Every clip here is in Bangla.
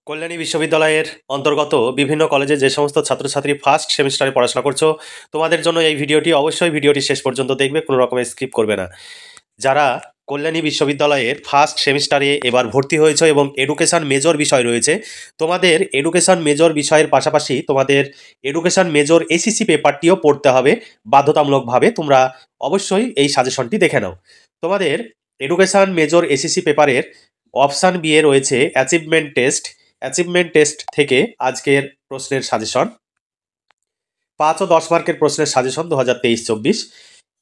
কল্যাণী বিশ্ববিদ্যালয়ের অন্তর্গত বিভিন্ন কলেজে যে সমস্ত ছাত্রছাত্রী ফার্স্ট সেমিস্টারে পড়াশোনা করছো, তোমাদের জন্য এই ভিডিওটি অবশ্যই ভিডিওটি শেষ পর্যন্ত দেখবে, কোনো রকমের স্কিপ করবে না। যারা কল্যাণী বিশ্ববিদ্যালয়ের ফার্স্ট সেমিস্টারে এবার ভর্তি হয়েছে এবং এডুকেশন মেজর বিষয় রয়েছে, তোমাদের এডুকেশন মেজর বিষয়ের পাশাপাশি তোমাদের এডুকেশন মেজর এসিসি পেপারটিও পড়তে হবে বাধ্যতামূলকভাবে। তোমরা অবশ্যই এই সাজেশনটি দেখে নাও। তোমাদের এডুকেশন মেজর এসিসি পেপারের অপশান বি এ রয়েছে অ্যাচিভমেন্ট টেস্ট থেকে আজকের প্রশ্নের সাজেশন 5 ও 10 মার্কের প্রশ্নের সাজেশন 2023-24।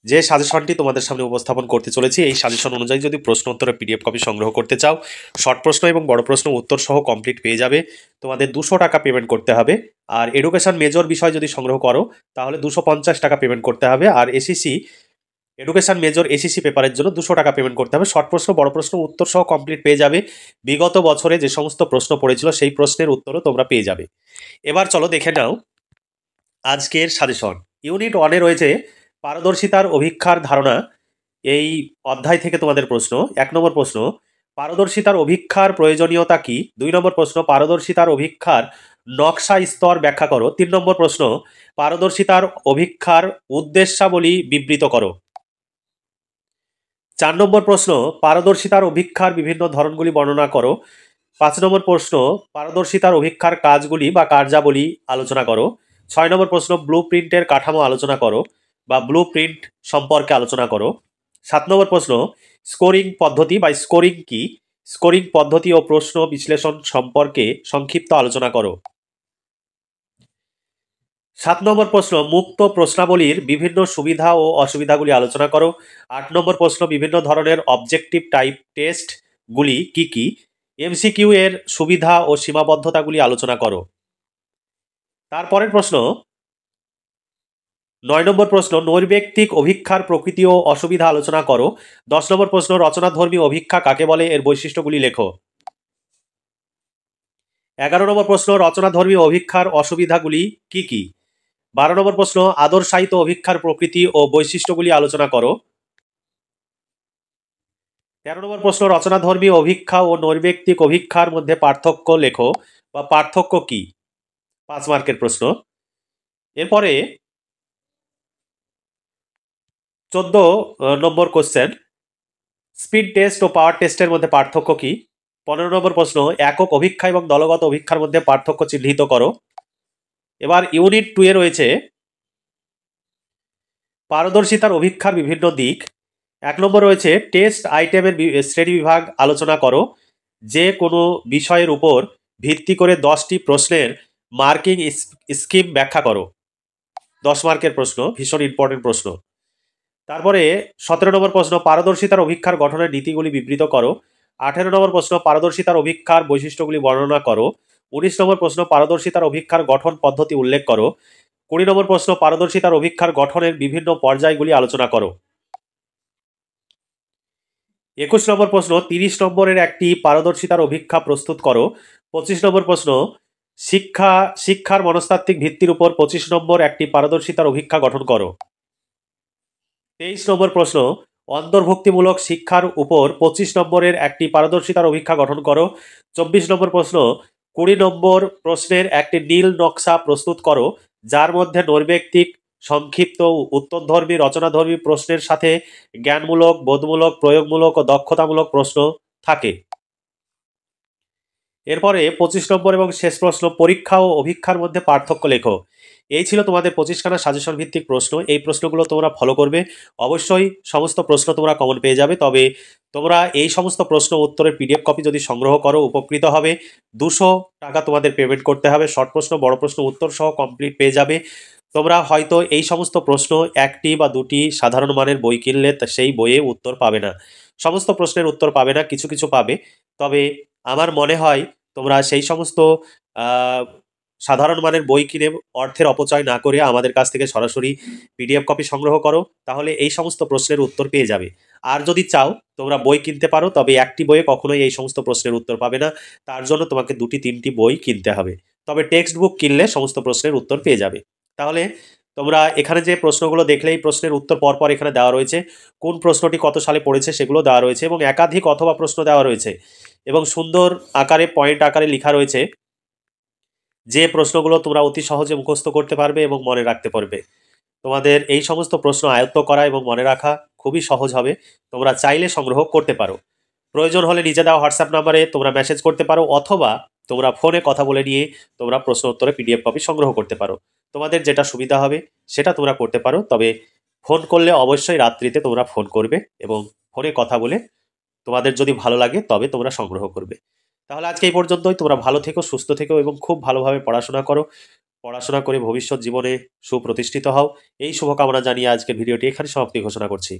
যে সাজেশনটি তোমাদের সামনে উপস্থাপন করতে চলেছি, এই সাজেশন অনুযায়ী যদি প্রশ্ন উত্তরের পিডিএফ কপি সংগ্রহ করতে চাও, শর্ট প্রশ্ন এবং বড় প্রশ্ন উত্তর সহ কমপ্লিট পেয়ে যাবে। তোমাদের 200 টাকা পেমেন্ট করতে হবে। আর এডুকেশন মেজর বিষয় যদি সংগ্রহ করো তাহলে 250 টাকা পেমেন্ট করতে হবে। আর এসিসি এডুকেশন মেজর এসিসি পেপারের জন্য 200 টাকা পেমেন্ট করতে হবে। শর্ট প্রশ্ন বড় প্রশ্ন উত্তর সহ কমপ্লিট পেয়ে যাবে। বিগত বছরে যে সমস্ত প্রশ্ন পড়েছিল সেই প্রশ্নের উত্তরও তোমরা পেয়ে যাবে। এবার চলো দেখে নাও আজকের সাজেশন। ইউনিট 1-এ রয়েছে পারদর্শিতার অভিক্ষার ধারণা। এই অধ্যায় থেকে তোমাদের প্রশ্ন। 1 নম্বর প্রশ্ন, পারদর্শিতার অভিক্ষার প্রয়োজনীয়তা কি? 2 নম্বর প্রশ্ন, পারদর্শিতার অভিক্ষার নকশা স্তর ব্যাখ্যা করো। 3 নম্বর প্রশ্ন, পারদর্শিতার অভিক্ষার উদ্দেশ্যাবলী বিবৃত করো। 4 নম্বর প্রশ্ন, পারদর্শিতার অভিক্ষার বিভিন্ন ধরনগুলি বর্ণনা করো। 5 নম্বর প্রশ্ন, পারদর্শিতার অভিক্ষার কাজগুলি বা কার্যাবলী আলোচনা করো। 6 নম্বর প্রশ্ন, ব্লু প্রিন্টের কাঠামো আলোচনা করো বা ব্লু প্রিন্ট সম্পর্কে আলোচনা করো। 7 নম্বর প্রশ্ন, স্কোরিং পদ্ধতি বা স্কোরিং কি? স্কোরিং পদ্ধতি ও প্রশ্ন বিশ্লেষণ সম্পর্কে সংক্ষিপ্ত আলোচনা করো। 7 নম্বর প্রশ্ন, মুক্ত প্রশ্নাবলীর বিভিন্ন সুবিধা ও অসুবিধাগুলি আলোচনা করো। 8 নম্বর প্রশ্ন, বিভিন্ন ধরনের অবজেক্টিভ টাইপ টেস্টগুলি কি কি? এমসিকিউ এর সুবিধা ও সীমাবদ্ধতাগুলি আলোচনা করো। তারপরের প্রশ্ন 9 নম্বর প্রশ্ন, নৈর্ব্যক্তিক অভিক্ষার প্রকৃতি ও অসুবিধা আলোচনা করো। 10 নম্বর প্রশ্ন, রচনাধর্মী অভিক্ষা কাকে বলে, এর বৈশিষ্ট্যগুলি লেখো। 11 নম্বর প্রশ্ন, রচনাধর্মী অভিক্ষার অসুবিধাগুলি কি কি? 12 নম্বর প্রশ্ন, আদর্শায়িত অভিক্ষার প্রকৃতি ও বৈশিষ্ট্যগুলি আলোচনা করো। 13 নম্বর প্রশ্ন, রচনাধর্মী অভিক্ষা ও নৈর্ব্যক্তিক অভিক্ষার মধ্যে পার্থক্য লেখো বা পার্থক্য কি? 5 মার্কের প্রশ্ন। এরপরে 14 নম্বর কোশ্চেন, স্পিড টেস্ট ও পাওয়ার টেস্টের মধ্যে পার্থক্য কি? 15 নম্বর প্রশ্ন, একক অভিক্ষা এবং দলগত অভিক্ষার মধ্যে পার্থক্য চিহ্নিত করো। এবার ইউনিট 2-এ রয়েছে পারদর্শিতার অভিক্ষার বিভিন্ন দিক। 1 নম্বর রয়েছে টেস্ট আইটেমের শ্রেণী বিভাগ আলোচনা করো। যে কোনো বিষয়ের উপর ভিত্তি করে 10টি প্রশ্নের মার্কিং স্কিম ব্যাখ্যা করো। 10 মার্কের প্রশ্ন, ভীষণ ইম্পর্টেন্ট প্রশ্ন। তারপরে 17 নম্বর প্রশ্ন, পারদর্শিতার অভিক্ষার গঠনের নীতিগুলি বিবৃত করো। 18 নম্বর প্রশ্ন, পারদর্শিতার অভিক্ষার বৈশিষ্ট্যগুলি বর্ণনা করো। 19 নম্বর প্রশ্ন, পারদর্শিতার অভিক্ষার গঠন পদ্ধতি উল্লেখ করো। 20 নম্বর প্রশ্ন, পারদর্শিতার অভিক্ষার গঠনের বিভিন্ন পর্যায়গুলি আলোচনা করো। 21 নম্বর প্রশ্ন, 30 নম্বরের একটি পারদর্শিতার অভিক্ষা প্রস্তুত করো। 25 নম্বর প্রশ্ন, শিক্ষার মনস্তাত্ত্বিক ভিত্তির উপর 25 নম্বর একটি পারদর্শিতার অভিক্ষা গঠন করো। 23 নম্বর প্রশ্ন, অন্তর্ভুক্তিমূলক শিক্ষার উপর 25 নম্বরের একটি পারদর্শিতার অভিক্ষা গঠন করো। 24 নম্বর প্রশ্ন, 20 নম্বর প্রশ্নের একটি নীল নকশা প্রস্তুত করো যার মধ্যে নৈর্ব্যক্তিক, সংক্ষিপ্ত, উত্তরধর্মী, রচনাধর্মী প্রশ্নের সাথে জ্ঞানমূলক, বোধমূলক, প্রয়োগমূলক ও দক্ষতামূলক প্রশ্ন থাকে। এরপরে 25 নম্বর এবং শেষ প্রশ্ন, পরীক্ষা ও অভিক্ষার মধ্যে পার্থক্য লেখো। এই ছিল তোমাদের 25খানা সাজেশন ভিত্তিক প্রশ্ন। এই প্রশ্নগুলো তোমরা ফলো করবে, অবশ্যই সমস্ত প্রশ্ন তোমরা কমন পেয়ে যাবে। তবে তোমরা এই সমস্ত প্রশ্ন উত্তরের পিডিএফ কপি যদি সংগ্রহ করো উপকৃত হবে। 200 টাকা তোমাদের পেমেন্ট করতে হবে। শর্ট প্রশ্ন বড় প্রশ্ন উত্তর সহ কমপ্লিট পেয়ে যাবে। তোমরা হয়তো এই সমস্ত প্রশ্ন 1টি বা 2টি সাধারণ মানের বই কিনলে সেই বইয়ে উত্তর পাবে না, সমস্ত প্রশ্নের উত্তর পাবে না, কিছু কিছু পাবে। তবে আমার মনে হয় তোমরা সেই সমস্ত সাধারণ মানের বই কিনে অর্থের অপচয় না করে আমাদের কাছ থেকে সরাসরি পিডিএফ কপি সংগ্রহ করো, তাহলে এই সমস্ত প্রশ্নের উত্তর পেয়ে যাবে। আর যদি চাও তোমরা বই কিনতে পারো, তবে একটি বইয়ে কখনোই এই সমস্ত প্রশ্নের উত্তর পাবে না। তার জন্য তোমাকে 2টি 3টি বই কিনতে হবে। তবে টেক্সট বুক কিনলে সমস্ত প্রশ্নের উত্তর পেয়ে যাবে। তাহলে তোমরা এখানে যে প্রশ্নগুলো দেখলে এই প্রশ্নের উত্তর পরপর এখানে দেওয়া রয়েছে, কোন প্রশ্নটি কত সালে পড়েছে সেগুলো দেওয়া রয়েছে এবং একাধিক অথবা প্রশ্ন দেওয়া রয়েছে এবং সুন্দর আকারে পয়েন্ট আকারে লেখা রয়েছে যে প্রশ্নগুলো তোমরা অতি সহজে মুখস্থ করতে পারবে এবং মনে রাখতে পারবে। তোমাদের এই সমস্ত প্রশ্ন আয়ত্ত করা এবং মনে রাখা খুবই সহজ হবে। তোমরা চাইলে সংগ্রহ করতে পারো। প্রয়োজন হলে নিজে দেওয়া হোয়াটসঅ্যাপ নাম্বারে তোমরা মেসেজ করতে পারো অথবা তোমরা ফোনে কথা বলে নিয়ে তোমরা প্রশ্ন উত্তরে পিডিএফ কপি সংগ্রহ করতে পারো। তোমাদের যেটা সুবিধা হবে সেটা তোমরা করতে পারো, তবে ফোন করলে অবশ্যই রাত্রিতে তোমরা ফোন করবে এবং ফোনে কথা বলে তোমাদের যদি ভালো লাগে তবে তোমরা সংগ্রহ করবে। তাহলে আজকে এই পর্যন্তই। তোমরা ভালো থেকো, সুস্থ থেকো এবং খুব ভালোভাবে পড়াশোনা করো। পড়াশোনা করে ভবিষ্যৎ জীবনে সুপ্রতিষ্ঠিত হও, এই শুভকামনা জানিয়ে আজকের ভিডিওটি এখানে সমাপ্তি ঘোষণা করছি।